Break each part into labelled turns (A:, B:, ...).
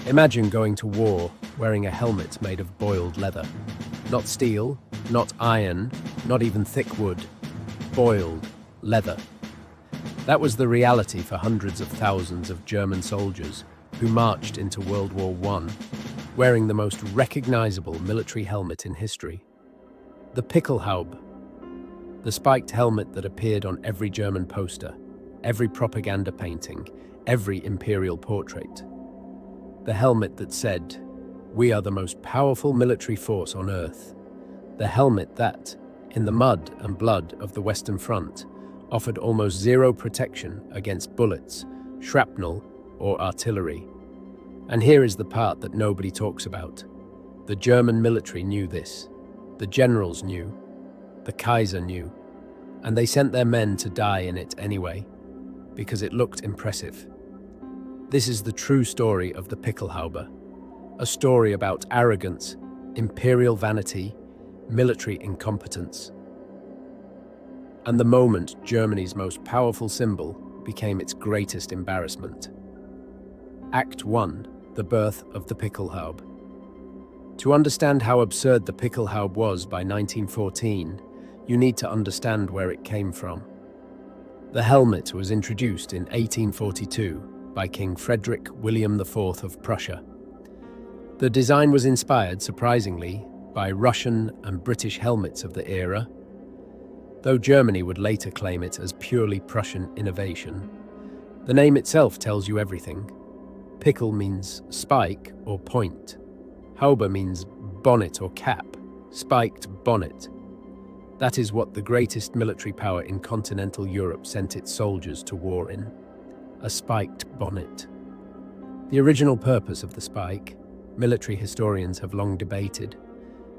A: Imagine going to war wearing a helmet made of boiled leather. Not steel, not iron, not even thick wood. Boiled leather. That was the reality for hundreds of thousands of German soldiers who marched into World War I, wearing the most recognizable military helmet in history. The Pickelhaube, the spiked helmet that appeared on every German poster, every propaganda painting, every imperial portrait. The helmet that said, "We are the most powerful military force on earth." The helmet that, in the mud and blood of the Western Front, offered almost zero protection against bullets, shrapnel, or artillery. And here is the part that nobody talks about. The German military knew this. The generals knew. The Kaiser knew. And they sent their men to die in it anyway, because it looked impressive. This is the true story of the Pickelhaube, a story about arrogance, imperial vanity, military incompetence, and the moment Germany's most powerful symbol became its greatest embarrassment. Act 1. The birth of the Pickelhaube. To understand how absurd the Pickelhaube was by 1914, you need to understand where it came from. The helmet was introduced in 1842 by King Frederick William IV of Prussia. The design was inspired, surprisingly, by Russian and British helmets of the era, though Germany would later claim it as purely Prussian innovation. The name itself tells you everything. Pickel means spike or point. Haube means bonnet or cap, spiked bonnet. That is what the greatest military power in continental Europe sent its soldiers to war in. A spiked bonnet. The original purpose of the spike, military historians have long debated.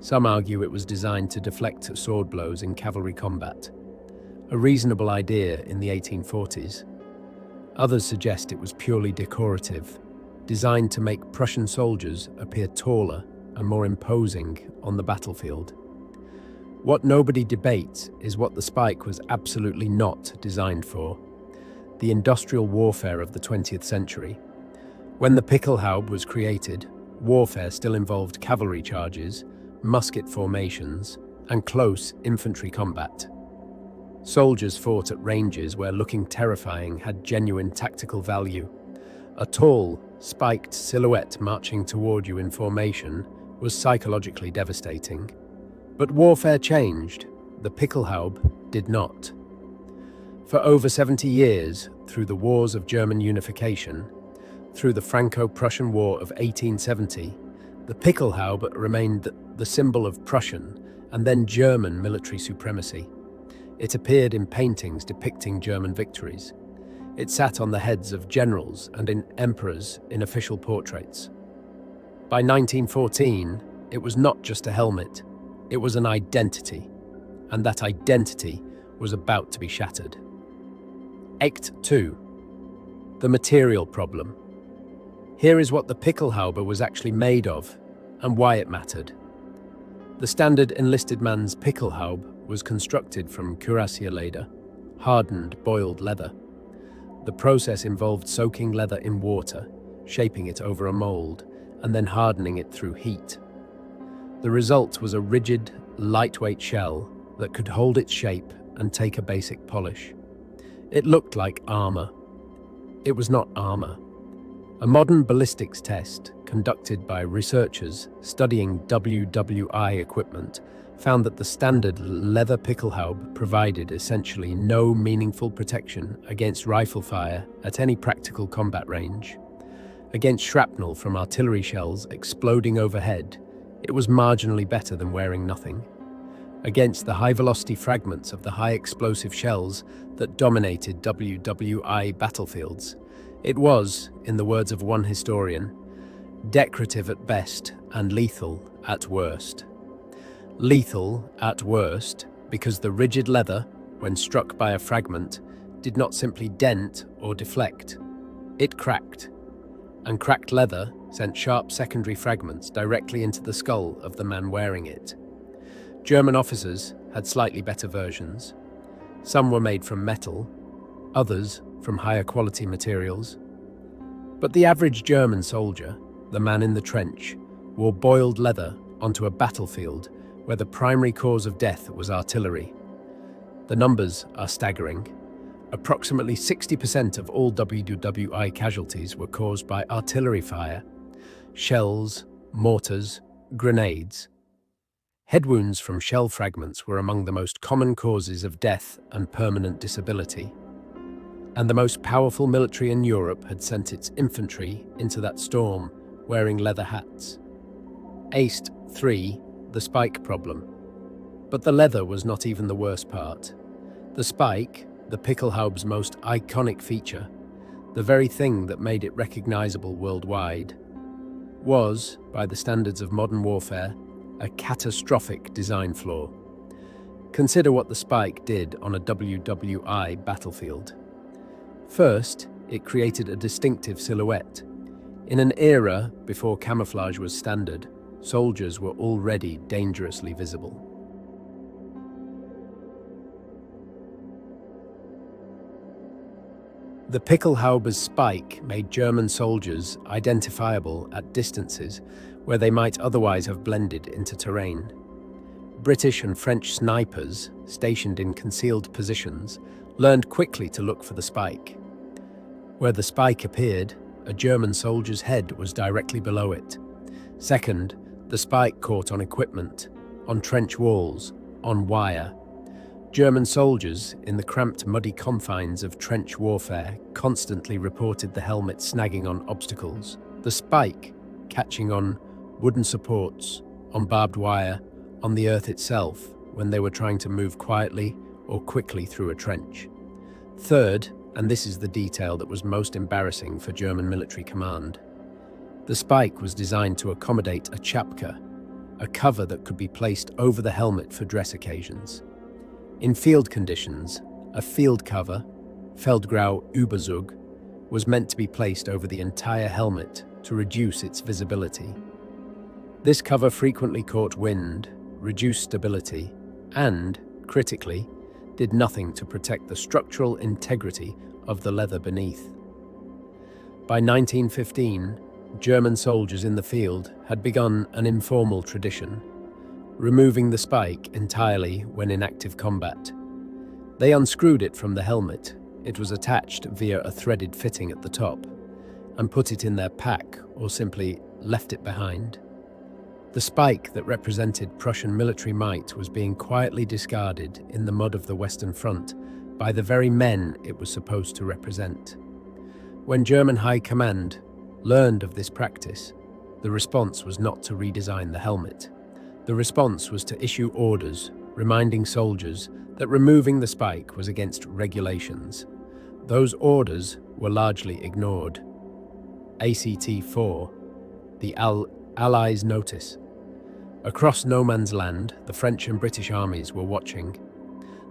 A: Some argue it was designed to deflect sword blows in cavalry combat, a reasonable idea in the 1840s. Others suggest it was purely decorative, designed to make Prussian soldiers appear taller and more imposing on the battlefield. What nobody debates is what the spike was absolutely not designed for: the industrial warfare of the 20th century. When the Pickelhaube was created, warfare still involved cavalry charges, musket formations, and close infantry combat. Soldiers fought at ranges where looking terrifying had genuine tactical value. A tall, spiked silhouette marching toward you in formation was psychologically devastating. But warfare changed. The Pickelhaube did not. For over 70 years, through the wars of German unification, through the Franco-Prussian War of 1870, the Pickelhaube remained the symbol of Prussian and then German military supremacy. It appeared in paintings depicting German victories. It sat on the heads of generals and in emperors in official portraits. By 1914, it was not just a helmet, it was an identity, and that identity was about to be shattered. Act 2. The material problem. Here is what the Pickelhaube was actually made of, and why it mattered. The standard enlisted man's Pickelhaube was constructed from cuirassier leder, hardened boiled leather. The process involved soaking leather in water, shaping it over a mold, and then hardening it through heat. The result was a rigid, lightweight shell that could hold its shape and take a basic polish. It looked like armor. It was not armor. A modern ballistics test conducted by researchers studying WWI equipment found that the standard leather Pickelhaube provided essentially no meaningful protection against rifle fire at any practical combat range. Against shrapnel from artillery shells exploding overhead, it was marginally better than wearing nothing. Against the high-velocity fragments of the high-explosive shells that dominated WWI battlefields, it was, in the words of one historian, decorative at best and lethal at worst. Lethal at worst because the rigid leather, when struck by a fragment, did not simply dent or deflect. It cracked, and cracked leather sent sharp secondary fragments directly into the skull of the man wearing it. German officers had slightly better versions. Some were made from metal, others from higher quality materials. But the average German soldier, the man in the trench, wore boiled leather onto a battlefield where the primary cause of death was artillery. The numbers are staggering. Approximately 60% of all WWI casualties were caused by artillery fire, shells, mortars, grenades. Head wounds from shell fragments were among the most common causes of death and permanent disability. And the most powerful military in Europe had sent its infantry into that storm wearing leather hats. Aced 3, the spike problem. But the leather was not even the worst part. The spike, the Pickelhaube's most iconic feature, the very thing that made it recognizable worldwide, was, by the standards of modern warfare, a catastrophic design flaw. Consider what the spike did on a WWI battlefield. First, it created a distinctive silhouette. In an era before camouflage was standard, soldiers were already dangerously visible. The Pickelhaube's spike made German soldiers identifiable at distances where they might otherwise have blended into terrain. British and French snipers, stationed in concealed positions, learned quickly to look for the spike. Where the spike appeared, a German soldier's head was directly below it. Second, the spike caught on equipment, on trench walls, on wire. German soldiers, in the cramped, muddy confines of trench warfare, constantly reported the helmet snagging on obstacles, the spike catching on wooden supports, on barbed wire, on the earth itself, when they were trying to move quietly or quickly through a trench. Third, and this is the detail that was most embarrassing for German military command, the spike was designed to accommodate a chapka, a cover that could be placed over the helmet for dress occasions. In field conditions, a field cover, Feldgrau Überzug, was meant to be placed over the entire helmet to reduce its visibility. This cover frequently caught wind, reduced stability, and, critically, did nothing to protect the structural integrity of the leather beneath. By 1915, German soldiers in the field had begun an informal tradition, removing the spike entirely when in active combat. They unscrewed it from the helmet. It was attached via a threaded fitting at the top, and put it in their pack or simply left it behind. The spike that represented Prussian military might was being quietly discarded in the mud of the Western Front by the very men it was supposed to represent. When German High Command learned of this practice, the response was not to redesign the helmet. The response was to issue orders reminding soldiers that removing the spike was against regulations. Those orders were largely ignored. ACT 4, the Allies' notice. Across no man's land, the French and British armies were watching.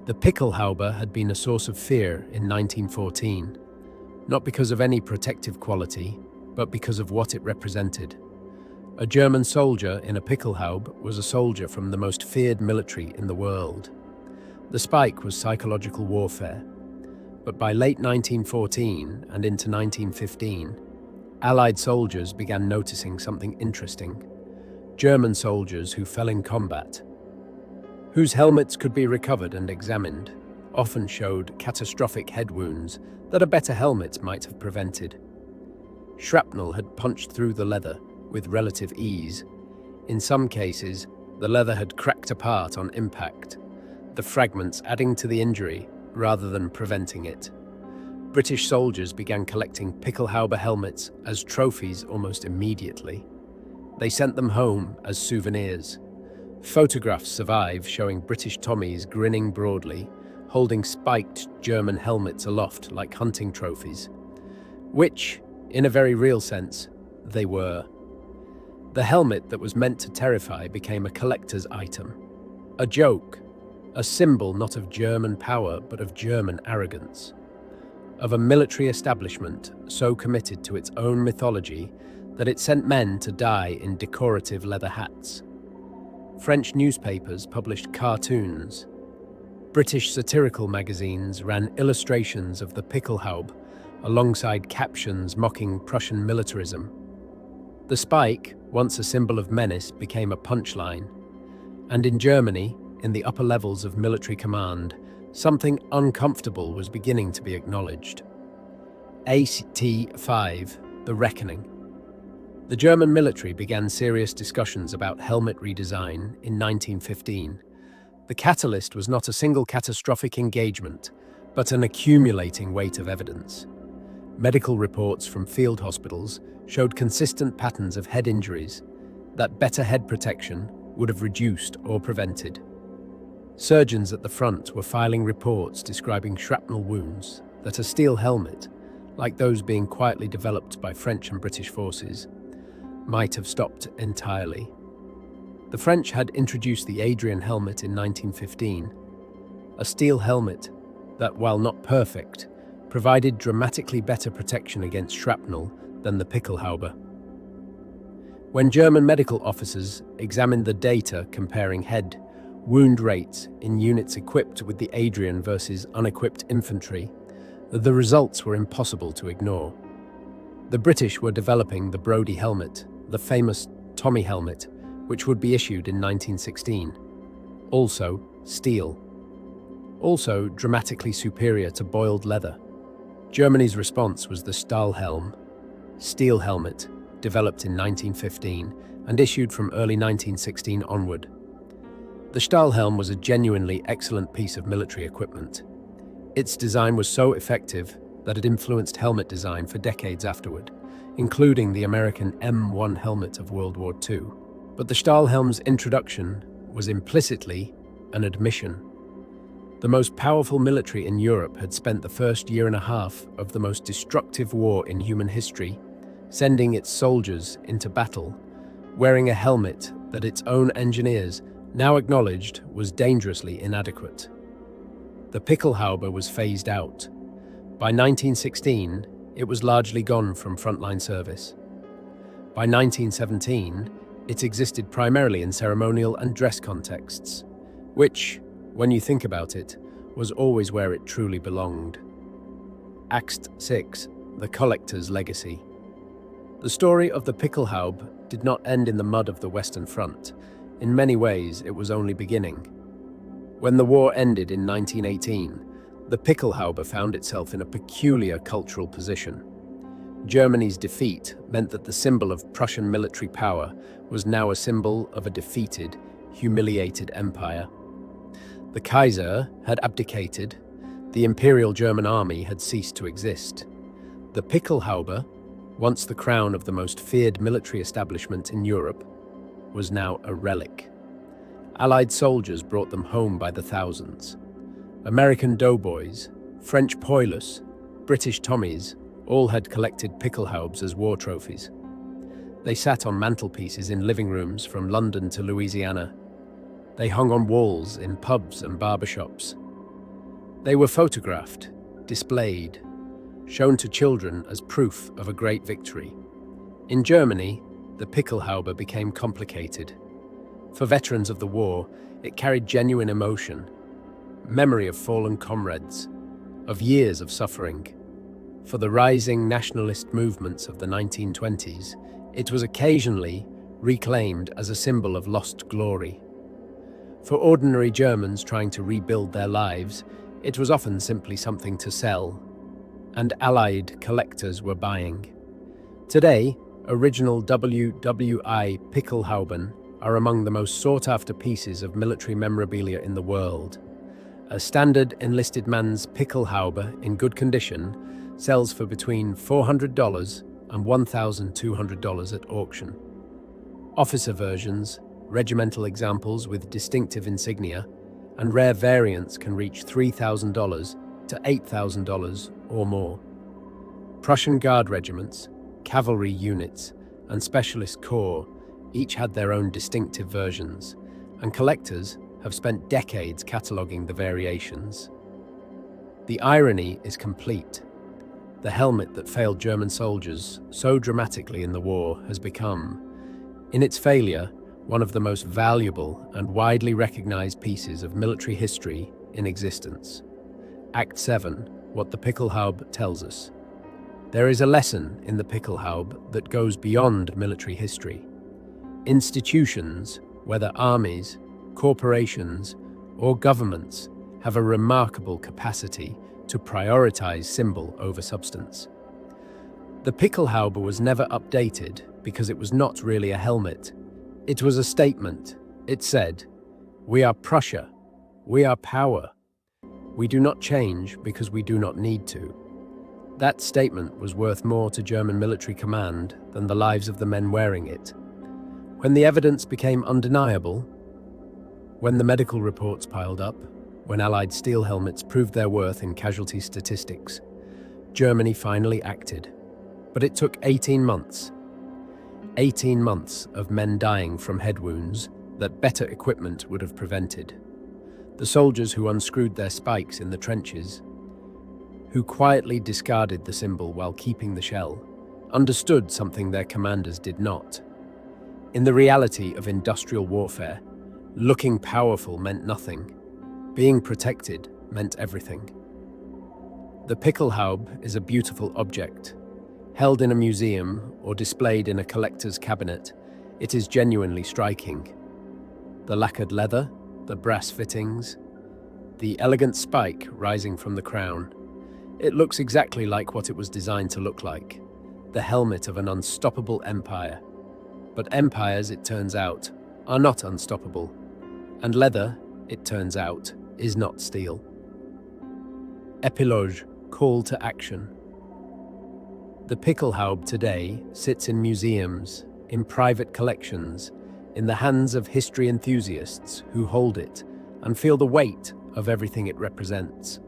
A: The Pickelhaube had been a source of fear in 1914, not because of any protective quality, but because of what it represented. A German soldier in a Pickelhaube was a soldier from the most feared military in the world. The spike was psychological warfare. But by late 1914 and into 1915, Allied soldiers began noticing something interesting. German soldiers who fell in combat, whose helmets could be recovered and examined, often showed catastrophic head wounds that a better helmet might have prevented. Shrapnel had punched through the leather with relative ease. In some cases, the leather had cracked apart on impact, the fragments adding to the injury rather than preventing it. British soldiers began collecting Pickelhaube helmets as trophies almost immediately. They sent them home as souvenirs. Photographs survive showing British Tommies grinning broadly, holding spiked German helmets aloft like hunting trophies, which, in a very real sense, they were. The helmet that was meant to terrify became a collector's item, a joke, a symbol not of German power but of German arrogance, of a military establishment so committed to its own mythology that it sent men to die in decorative leather hats. French newspapers published cartoons. British satirical magazines ran illustrations of the Pickelhaube alongside captions mocking Prussian militarism. The spike, once a symbol of menace, became a punchline. And in Germany, in the upper levels of military command, something uncomfortable was beginning to be acknowledged. AT-5, the reckoning. The German military began serious discussions about helmet redesign in 1915. The catalyst was not a single catastrophic engagement, but an accumulating weight of evidence. Medical reports from field hospitals showed consistent patterns of head injuries that better head protection would have reduced or prevented. Surgeons at the front were filing reports describing shrapnel wounds that a steel helmet, like those being quietly developed by French and British forces, might have stopped entirely. The French had introduced the Adrian helmet in 1915, a steel helmet that, while not perfect, provided dramatically better protection against shrapnel than the Pickelhaube. When German medical officers examined the data comparing head wound rates in units equipped with the Adrian versus unequipped infantry, the results were impossible to ignore. The British were developing the Brodie helmet, the famous Tommy helmet, which would be issued in 1916. Also steel. Also dramatically superior to boiled leather. Germany's response was the Stahlhelm, steel helmet, developed in 1915 and issued from early 1916 onward. The Stahlhelm was a genuinely excellent piece of military equipment. Its design was so effective that it influenced helmet design for decades afterward, including the American M1 helmet of World War II. But the Stahlhelm's introduction was implicitly an admission. The most powerful military in Europe had spent the first year and a half of the most destructive war in human history, sending its soldiers into battle, wearing a helmet that its own engineers now acknowledged was dangerously inadequate. The Pickelhaube was phased out. By 1916, it was largely gone from frontline service. By 1917, it existed primarily in ceremonial and dress contexts, which, when you think about it, was always where it truly belonged. Act 6, the collector's legacy. The story of the Pickelhaube did not end in the mud of the Western Front. In many ways, it was only beginning. When the war ended in 1918, the Pickelhaube found itself in a peculiar cultural position. Germany's defeat meant that the symbol of Prussian military power was now a symbol of a defeated, humiliated empire. The Kaiser had abdicated, the Imperial German Army had ceased to exist. The Pickelhaube, once the crown of the most feared military establishment in Europe, was now a relic. Allied soldiers brought them home by the thousands. American doughboys, French poilus, British Tommies, all had collected Pickelhaubes as war trophies. They sat on mantelpieces in living rooms from London to Louisiana. They hung on walls in pubs and barbershops. They were photographed, displayed, shown to children as proof of a great victory. In Germany, the Pickelhaube became complicated. For veterans of the war, it carried genuine emotion, memory of fallen comrades, of years of suffering. For the rising nationalist movements of the 1920s, it was occasionally reclaimed as a symbol of lost glory. For ordinary Germans trying to rebuild their lives, it was often simply something to sell, and Allied collectors were buying. Today, original WWI Pickelhauben are among the most sought-after pieces of military memorabilia in the world. A standard enlisted man's Pickelhaube in good condition sells for between $400 and $1,200 at auction. Officer versions, regimental examples with distinctive insignia, and rare variants can reach $3,000 to $8,000 or more. Prussian Guard regiments, cavalry units, and specialist corps each had their own distinctive versions, and collectors have spent decades cataloguing the variations. The irony is complete. The helmet that failed German soldiers so dramatically in the war has become, in its failure, one of the most valuable and widely recognized pieces of military history in existence. Act 7, what the Pickelhaube tells us. There is a lesson in the Pickelhaube that goes beyond military history. Institutions, whether armies, corporations, or governments, have a remarkable capacity to prioritize symbol over substance. The Pickelhaube was never updated because it was not really a helmet. It was a statement. It said, "We are Prussia. We are power. We do not change because we do not need to." That statement was worth more to German military command than the lives of the men wearing it. When the evidence became undeniable, when the medical reports piled up, when Allied steel helmets proved their worth in casualty statistics, Germany finally acted. But it took 18 months. 18 months of men dying from head wounds that better equipment would have prevented. The soldiers who unscrewed their spikes in the trenches, who quietly discarded the symbol while keeping the shell, understood something their commanders did not. In the reality of industrial warfare, looking powerful meant nothing. Being protected meant everything. The Pickelhaube is a beautiful object. Held in a museum or displayed in a collector's cabinet, it is genuinely striking. The lacquered leather, the brass fittings, the elegant spike rising from the crown. It looks exactly like what it was designed to look like, the helmet of an unstoppable empire. But empires, it turns out, are not unstoppable. And leather, it turns out, is not steel. Epilogue, call to action. The Pickelhaube today sits in museums, in private collections, in the hands of history enthusiasts who hold it and feel the weight of everything it represents.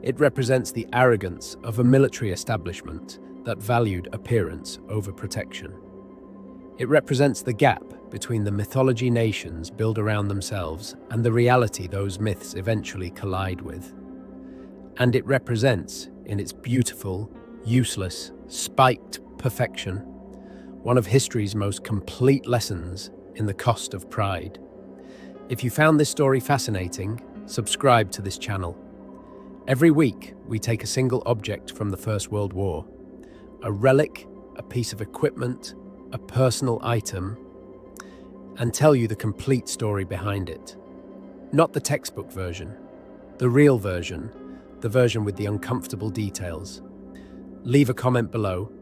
A: It represents the arrogance of a military establishment that valued appearance over protection. It represents the gap between the mythology nations build around themselves and the reality those myths eventually collide with. And it represents, in its beautiful, useless, spiked perfection, one of history's most complete lessons in the cost of pride. If you found this story fascinating, subscribe to this channel. Every week, we take a single object from the First World War, a relic, a piece of equipment, a personal item, and tell you the complete story behind it. Not the textbook version, the real version, the version with the uncomfortable details. Leave a comment below.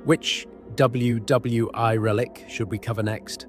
A: Which WWI relic should we cover next?